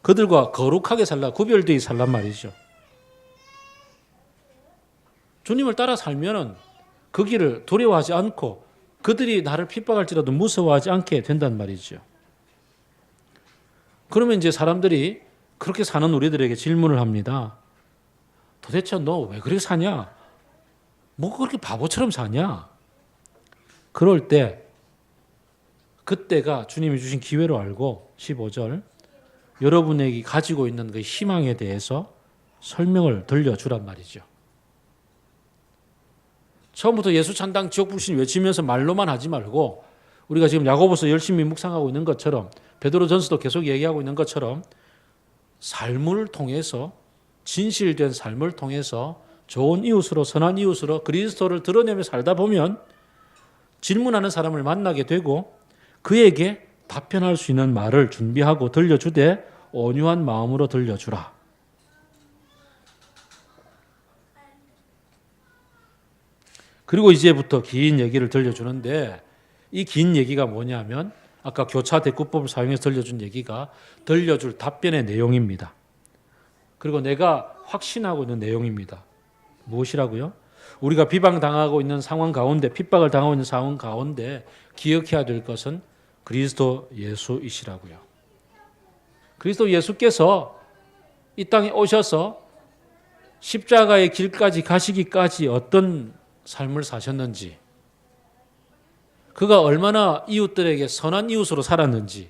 그들과 거룩하게 살라 구별되어 살란 말이죠. 주님을 따라 살면은 그 길을 두려워하지 않고 그들이 나를 핍박할지라도 무서워하지 않게 된단 말이죠. 그러면 이제 사람들이 그렇게 사는 우리들에게 질문을 합니다. 도대체 너 왜 그렇게 사냐? 뭐 그렇게 바보처럼 사냐? 그럴 때 그때가 주님이 주신 기회로 알고 15절 여러분에게 가지고 있는 그 희망에 대해서 설명을 들려주란 말이죠. 처음부터 예수 찬당 지옥 불신 외치면서 말로만 하지 말고 우리가 지금 야고보서 열심히 묵상하고 있는 것처럼 베드로전서도 계속 얘기하고 있는 것처럼 삶을 통해서 진실된 삶을 통해서 좋은 이웃으로 선한 이웃으로 그리스도를 드러내며 살다 보면 질문하는 사람을 만나게 되고 그에게 답변할 수 있는 말을 준비하고 들려주되 온유한 마음으로 들려주라. 그리고 이제부터 긴 얘기를 들려주는데 이 긴 얘기가 뭐냐면 아까 교차 대꾸법을 사용해서 들려준 얘기가 들려줄 답변의 내용입니다. 그리고 내가 확신하고 있는 내용입니다. 무엇이라고요? 우리가 비방당하고 있는 상황 가운데 핍박을 당하고 있는 상황 가운데 기억해야 될 것은 그리스도 예수이시라고요. 그리스도 예수께서 이 땅에 오셔서 십자가의 길까지 가시기까지 어떤 삶을 사셨는지 그가 얼마나 이웃들에게 선한 이웃으로 살았는지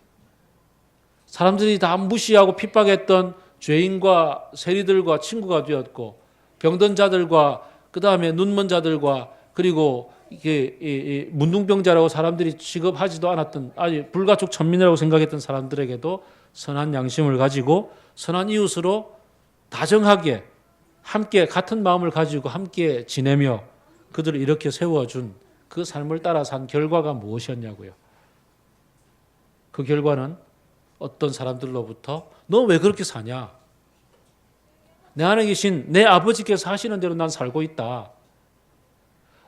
사람들이 다 무시하고 핍박했던 죄인과 세리들과 친구가 되었고 병든 자들과 그 다음에 눈먼 자들과 그리고 이게 문둥병자라고 사람들이 취급하지도 않았던 아주 불가촉 천민이라고 생각했던 사람들에게도 선한 양심을 가지고 선한 이웃으로 다정하게 함께 같은 마음을 가지고 함께 지내며 그들을 이렇게 세워준 그 삶을 따라 산 결과가 무엇이었냐고요. 그 결과는 어떤 사람들로부터 너 왜 그렇게 사냐? 내 안에 계신 내 아버지께서 하시는 대로 난 살고 있다.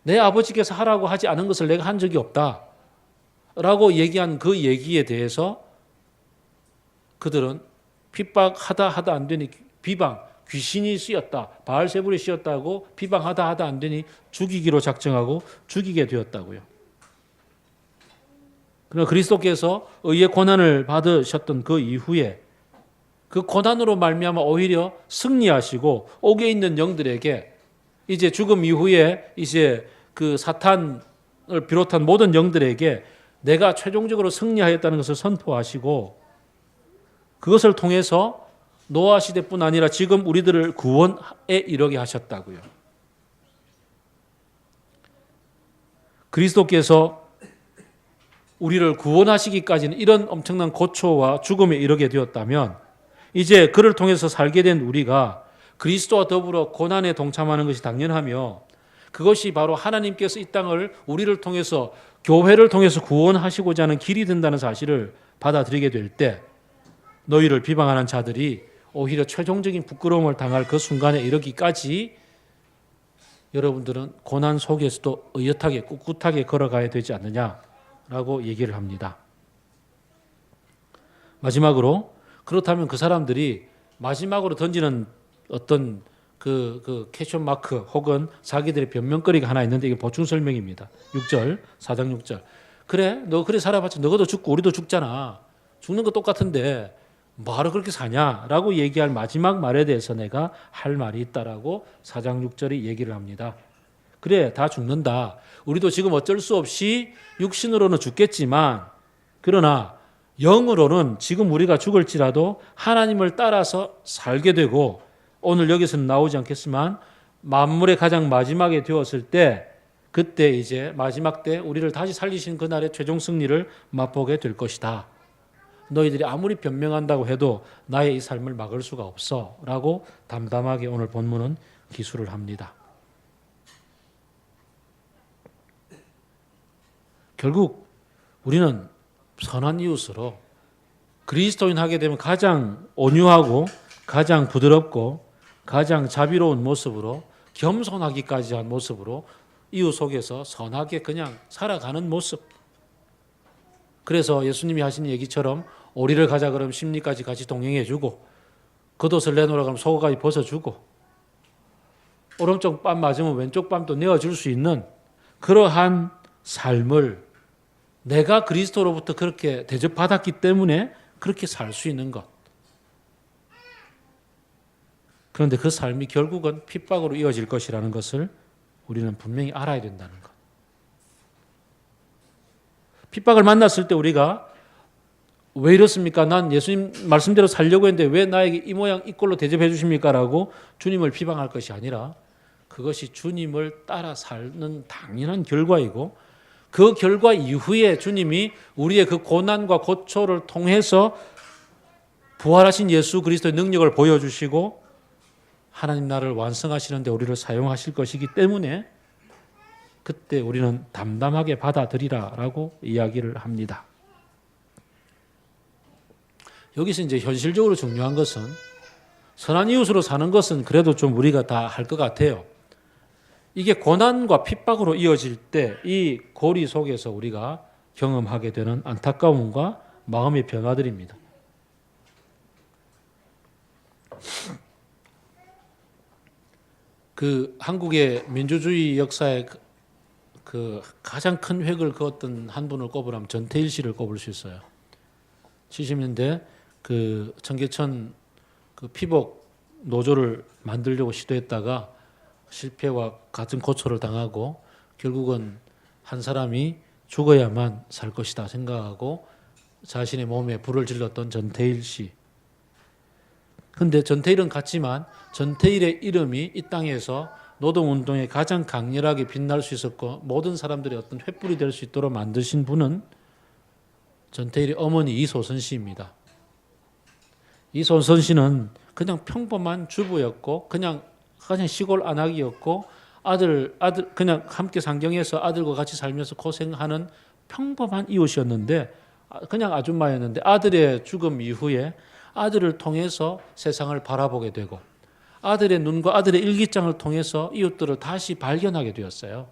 내 아버지께서 하라고 하지 않은 것을 내가 한 적이 없다. 라고 얘기한 그 얘기에 대해서 그들은 핍박하다 안 되니 비방, 귀신이 씌었다. 바알세불이 씌었다고 비방하다 안 되니 죽이기로 작정하고 죽이게 되었다고요. 그러나 그리스도께서 의의 고난을 받으셨던 그 이후에 그 고난으로 말미암아 오히려 승리하시고 옥에 있는 영들에게 이제 죽음 이후에 이제 그 사탄을 비롯한 모든 영들에게 내가 최종적으로 승리하였다는 것을 선포하시고 그것을 통해서 노아 시대뿐 아니라 지금 우리들을 구원에 이르게 하셨다고요. 그리스도께서 우리를 구원하시기까지는 이런 엄청난 고초와 죽음에 이르게 되었다면 이제 그를 통해서 살게 된 우리가 그리스도와 더불어 고난에 동참하는 것이 당연하며 그것이 바로 하나님께서 이 땅을 우리를 통해서 교회를 통해서 구원하시고자 하는 길이 된다는 사실을 받아들이게 될 때 너희를 비방하는 자들이 오히려 최종적인 부끄러움을 당할 그 순간에 이르기까지 여러분들은 고난 속에서도 의젓하게 꿋꿋하게 걸어가야 되지 않느냐라고 얘기를 합니다. 마지막으로 그렇다면 그 사람들이 마지막으로 던지는 어떤 그 퀘스천 마크 혹은 자기들의 변명거리가 하나 있는데 이게 보충 설명입니다. 6절, 4장 6절. 그래, 너 그래 살아봤자 너도 죽고 우리도 죽잖아. 죽는 거 똑같은데 뭐하러 그렇게 사냐라고 얘기할 마지막 말에 대해서 내가 할 말이 있다라고 4장 6절이 얘기를 합니다. 그래, 다 죽는다. 우리도 지금 어쩔 수 없이 육신으로는 죽겠지만 그러나 영으로는 지금 우리가 죽을지라도 하나님을 따라서 살게 되고 오늘 여기서는 나오지 않겠지만 만물의 가장 마지막에 되었을 때 그때 이제 마지막 때 우리를 다시 살리신 그날의 최종 승리를 맛보게 될 것이다. 너희들이 아무리 변명한다고 해도 나의 이 삶을 막을 수가 없어 라고 담담하게 오늘 본문은 기술을 합니다. 결국 우리는 선한 이웃으로 그리스도인 하게 되면 가장 온유하고 가장 부드럽고 가장 자비로운 모습으로 겸손하기까지 한 모습으로 이웃 속에서 선하게 그냥 살아가는 모습. 그래서 예수님이 하신 얘기처럼 오리를 가자 그러면 심리까지 같이 동행해주고 겉옷을 내놓으라 그러면 속옷까지 벗어주고 오른쪽 뺨 맞으면 왼쪽 뺨도 내어줄 수 있는 그러한 삶을 내가 그리스도로부터 그렇게 대접받았기 때문에 그렇게 살 수 있는 것. 그런데 그 삶이 결국은 핍박으로 이어질 것이라는 것을 우리는 분명히 알아야 된다는 것. 핍박을 만났을 때 우리가 왜 이렇습니까? 난 예수님 말씀대로 살려고 했는데 왜 나에게 이 모양 이 꼴로 대접해 주십니까? 라고 주님을 비방할 것이 아니라 그것이 주님을 따라 사는 당연한 결과이고 그 결과 이후에 주님이 우리의 그 고난과 고초를 통해서 부활하신 예수 그리스도의 능력을 보여주시고 하나님 나라를 완성하시는 데 우리를 사용하실 것이기 때문에 그때 우리는 담담하게 받아들이라라고 이야기를 합니다. 여기서 이제 현실적으로 중요한 것은 선한 이웃으로 사는 것은 그래도 좀 우리가 다 할 것 같아요. 이게 고난과 핍박으로 이어질 때 이 고리 속에서 우리가 경험하게 되는 안타까움과 마음의 변화들입니다. 그 한국의 민주주의 역사에 그 가장 큰 획을 그었던 한 분을 꼽으라면 전태일 씨를 꼽을 수 있어요. 70년대 그 청계천 그 피복 노조를 만들려고 시도했다가 실패와 같은 고초를 당하고 결국은 한 사람이 죽어야만 살 것이다 생각하고 자신의 몸에 불을 질렀던 전태일 씨. 그런데 전태일은 갔지만 전태일의 이름이 이 땅에서 노동운동에 가장 강렬하게 빛날 수 있었고 모든 사람들의 어떤 횃불이 될 수 있도록 만드신 분은 전태일의 어머니 이소선 씨입니다. 이소선 씨는 그냥 평범한 주부였고 그냥 시골 안악이었고 아들 그냥 함께 상경해서 아들과 같이 살면서 고생하는 평범한 이웃이었는데 그냥 아줌마였는데 아들의 죽음 이후에 아들을 통해서 세상을 바라보게 되고 아들의 눈과 아들의 일기장을 통해서 이웃들을 다시 발견하게 되었어요.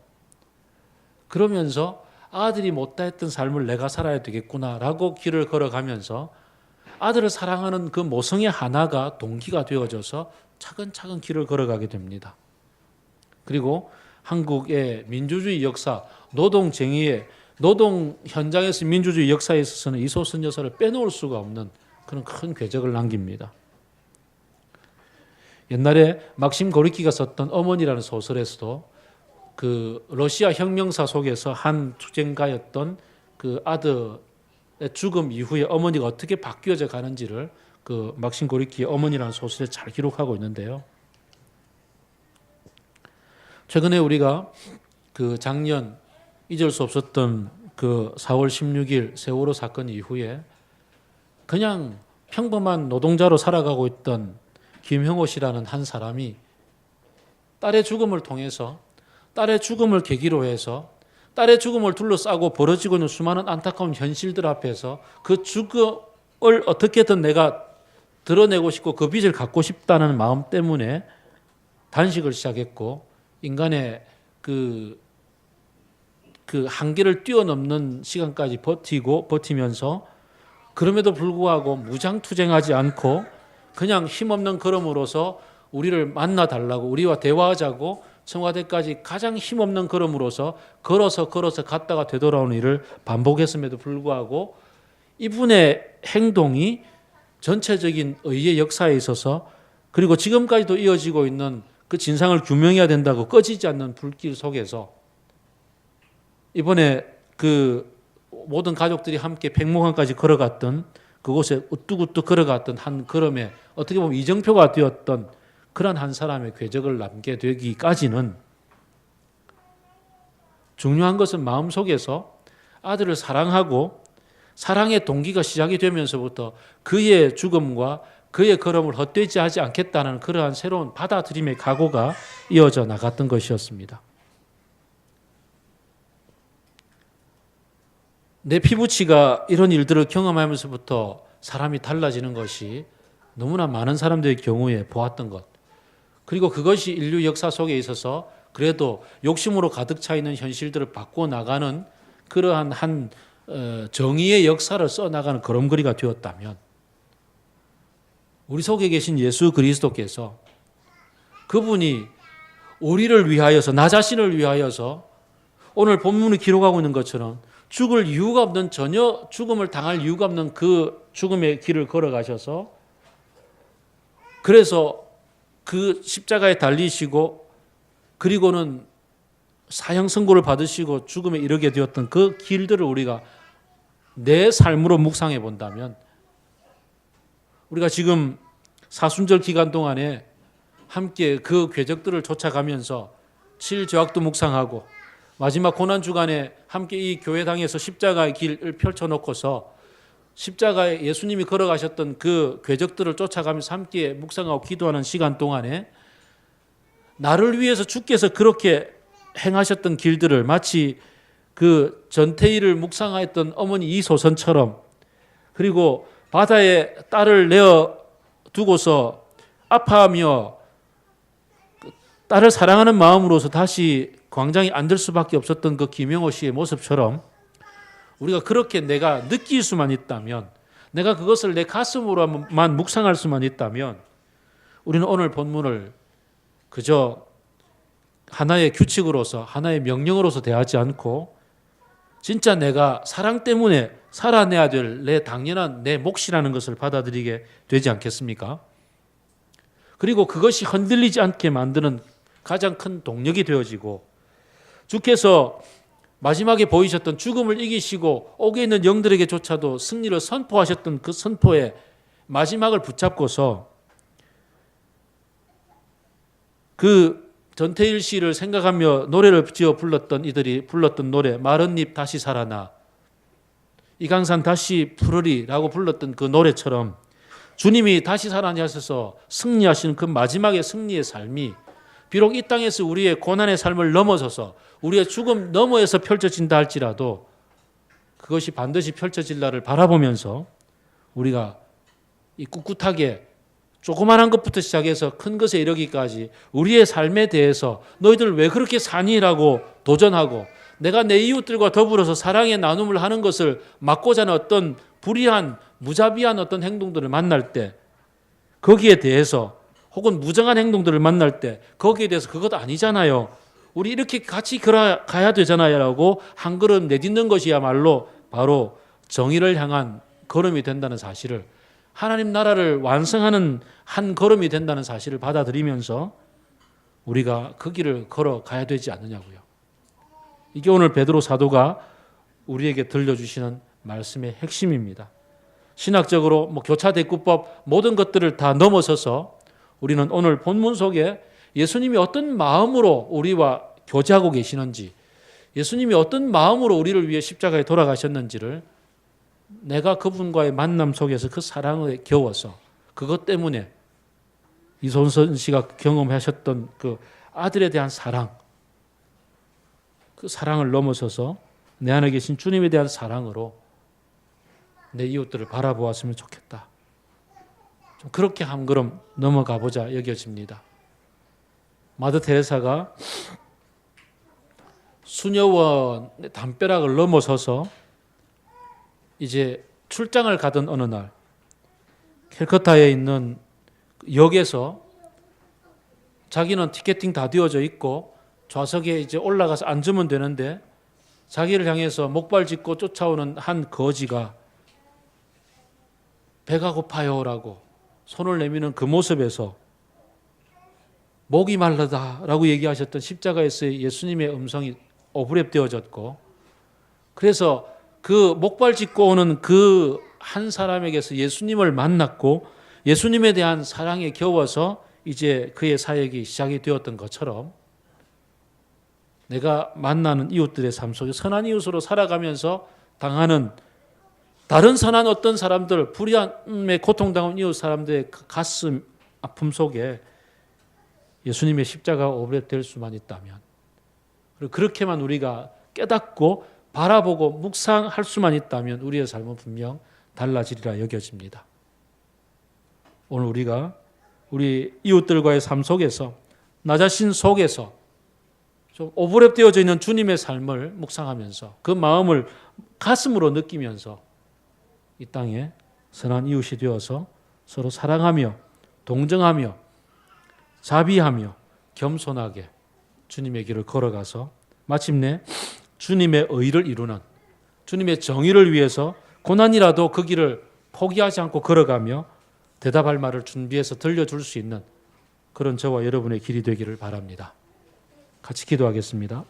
그러면서 아들이 못다 했던 삶을 내가 살아야 되겠구나라고 길을 걸어가면서 아들을 사랑하는 그 모성의 하나가 동기가 되어져서 차근차근 길을 걸어가게 됩니다. 그리고 한국의 민주주의 역사, 노동쟁의의 노동 현장에서 민주주의 역사에 있어서는 이소선 여사를 빼놓을 수가 없는 그런 큰 궤적을 남깁니다. 옛날에 막심 고리키가 썼던 어머니라는 소설에서도 그 러시아 혁명사 속에서 한 투쟁가였던 그 아들의 죽음 이후에 어머니가 어떻게 바뀌어져 가는지를 그 막심 고리키의 어머니라는 소설에 잘 기록하고 있는데요. 최근에 우리가 그 작년 잊을 수 없었던 그 4월 16일 세월호 사건 이후에 그냥 평범한 노동자로 살아가고 있던 김형호 씨라는 한 사람이 딸의 죽음을 통해서 딸의 죽음을 계기로 해서 딸의 죽음을 둘러싸고 벌어지고 있는 수많은 안타까운 현실들 앞에서 그 죽음을 어떻게든 내가 드러내고 싶고 그 빛을 갖고 싶다는 마음 때문에 단식을 시작했고 인간의 그 한계를 뛰어넘는 시간까지 버티면서 그럼에도 불구하고 무장투쟁하지 않고 그냥 힘없는 걸음으로서 우리를 만나달라고 우리와 대화하자고 청와대까지 가장 힘없는 걸음으로서 걸어서 갔다가 되돌아오는 일을 반복했음에도 불구하고 이분의 행동이 전체적인 의의 역사에 있어서 그리고 지금까지도 이어지고 있는 그 진상을 규명해야 된다고 꺼지지 않는 불길 속에서 이번에 그 모든 가족들이 함께 백목항까지 걸어갔던 그곳에 우뚝우뚝 걸어갔던 한 걸음에 어떻게 보면 이정표가 되었던 그런 한 사람의 궤적을 남게 되기까지는 중요한 것은 마음속에서 아들을 사랑하고 사랑의 동기가 시작이 되면서부터 그의 죽음과 그의 걸음을 헛되지 하지 않겠다는 그러한 새로운 받아들임의 각오가 이어져 나갔던 것이었습니다. 내 피부치가 이런 일들을 경험하면서부터 사람이 달라지는 것이 너무나 많은 사람들의 경우에 보았던 것. 그리고 그것이 인류 역사 속에 있어서 그래도 욕심으로 가득 차 있는 현실들을 바꿔 나가는 그러한 한 정의의 역사를 써나가는 걸음걸이가 되었다면 우리 속에 계신 예수 그리스도께서 그분이 우리를 위하여서 나 자신을 위하여서 오늘 본문이 기록하고 있는 것처럼 죽을 이유가 없는 전혀 죽음을 당할 이유가 없는 그 죽음의 길을 걸어가셔서 그래서 그 십자가에 달리시고 그리고는 사형 선고를 받으시고 죽음에 이르게 되었던 그 길들을 우리가 내 삶으로 묵상해 본다면 우리가 지금 사순절 기간 동안에 함께 그 궤적들을 쫓아가면서 7조약도 묵상하고 마지막 고난주간에 함께 이 교회당에서 십자가의 길을 펼쳐놓고서 십자가에 예수님이 걸어가셨던 그 궤적들을 쫓아가면서 함께 묵상하고 기도하는 시간 동안에 나를 위해서 주께서 그렇게 행하셨던 길들을 마치 그 전태일을 묵상하였던 어머니 이소선처럼 그리고 바다에 딸을 내어 두고서 아파하며 딸을 사랑하는 마음으로서 다시 광장에 앉을 수밖에 없었던 그 김영호 씨의 모습처럼 우리가 그렇게 내가 느낄 수만 있다면 내가 그것을 내 가슴으로만 묵상할 수만 있다면 우리는 오늘 본문을 그저 하나의 규칙으로서 하나의 명령으로서 대하지 않고 진짜 내가 사랑 때문에 살아내야 될 내 당연한 내 몫이라는 것을 받아들이게 되지 않겠습니까? 그리고 그것이 흔들리지 않게 만드는 가장 큰 동력이 되어지고 주께서 마지막에 보이셨던 죽음을 이기시고 옥에 있는 영들에게조차도 승리를 선포하셨던 그 선포의 마지막을 붙잡고서 그 전태일 씨를 생각하며 노래를 지어 불렀던 이들이 불렀던 노래 마른 잎 다시 살아나 이강산 다시 푸르리라고 불렀던 그 노래처럼 주님이 다시 살아나셔서 승리하시는 그 마지막의 승리의 삶이 비록 이 땅에서 우리의 고난의 삶을 넘어서서 우리의 죽음 너머에서 펼쳐진다 할지라도 그것이 반드시 펼쳐질 날을 바라보면서 우리가 이 꿋꿋하게 조그만한 것부터 시작해서 큰 것에 이르기까지 우리의 삶에 대해서 너희들 왜 그렇게 사니라고 도전하고 내가 내 이웃들과 더불어서 사랑의 나눔을 하는 것을 막고자 하는 어떤 불의한 무자비한 어떤 행동들을 만날 때 거기에 대해서 혹은 무정한 행동들을 만날 때 거기에 대해서 그것 아니잖아요. 우리 이렇게 같이 걸어가야 되잖아요 라고 한 걸음 내딛는 것이야말로 바로 정의를 향한 걸음이 된다는 사실을, 하나님 나라를 완성하는 한 걸음이 된다는 사실을 받아들이면서 우리가 그 길을 걸어가야 되지 않느냐고요. 이게 오늘 베드로 사도가 우리에게 들려주시는 말씀의 핵심입니다. 신학적으로 교차대구법 모든 것들을 다 넘어서서 우리는 오늘 본문 속에 예수님이 어떤 마음으로 우리와 교제하고 계시는지, 예수님이 어떤 마음으로 우리를 위해 십자가에 돌아가셨는지를 내가 그분과의 만남 속에서 그 사랑에 겨워서, 그것 때문에 이손선 씨가 경험하셨던 그 아들에 대한 사랑, 그 사랑을 넘어서서 내 안에 계신 주님에 대한 사랑으로 내 이웃들을 바라보았으면 좋겠다. 좀 그렇게 한 걸음 넘어가 보자 여겨집니다. 마더 테레사가 수녀원의 담벼락을 넘어서서 이제 출장을 가던 어느 날 캘커타에 있는 역에서 자기는 티켓팅 다 되어져 있고 좌석에 이제 올라가서 앉으면 되는데 자기를 향해서 목발 짚고 쫓아오는 한 거지가 배가 고파요라고 손을 내미는 그 모습에서 목이 마르다라고 얘기하셨던 십자가에서의 예수님의 음성이 오브랩되어졌고, 그래서 그 목발 짚고 오는 그 한 사람에게서 예수님을 만났고 예수님에 대한 사랑에 겨워서 이제 그의 사역이 시작이 되었던 것처럼 내가 만나는 이웃들의 삶 속에 선한 이웃으로 살아가면서 당하는 다른 선한 어떤 사람들, 불의함에 고통당한 이웃 사람들의 가슴 아픔 속에 예수님의 십자가가 오브랩될 수만 있다면, 그리고 그렇게만 우리가 깨닫고 바라보고 묵상할 수만 있다면 우리의 삶은 분명 달라지리라 여겨집니다. 오늘 우리가 우리 이웃들과의 삶 속에서, 나 자신 속에서 좀 오버랩되어져 있는 주님의 삶을 묵상하면서 그 마음을 가슴으로 느끼면서 이 땅에 선한 이웃이 되어서 서로 사랑하며 동정하며 자비하며 겸손하게 주님의 길을 걸어가서 마침내 주님의 의를 이루는, 주님의 정의를 위해서 고난이라도 그 길을 포기하지 않고 걸어가며 대답할 말을 준비해서 들려줄 수 있는 그런 저와 여러분의 길이 되기를 바랍니다. 같이 기도하겠습니다.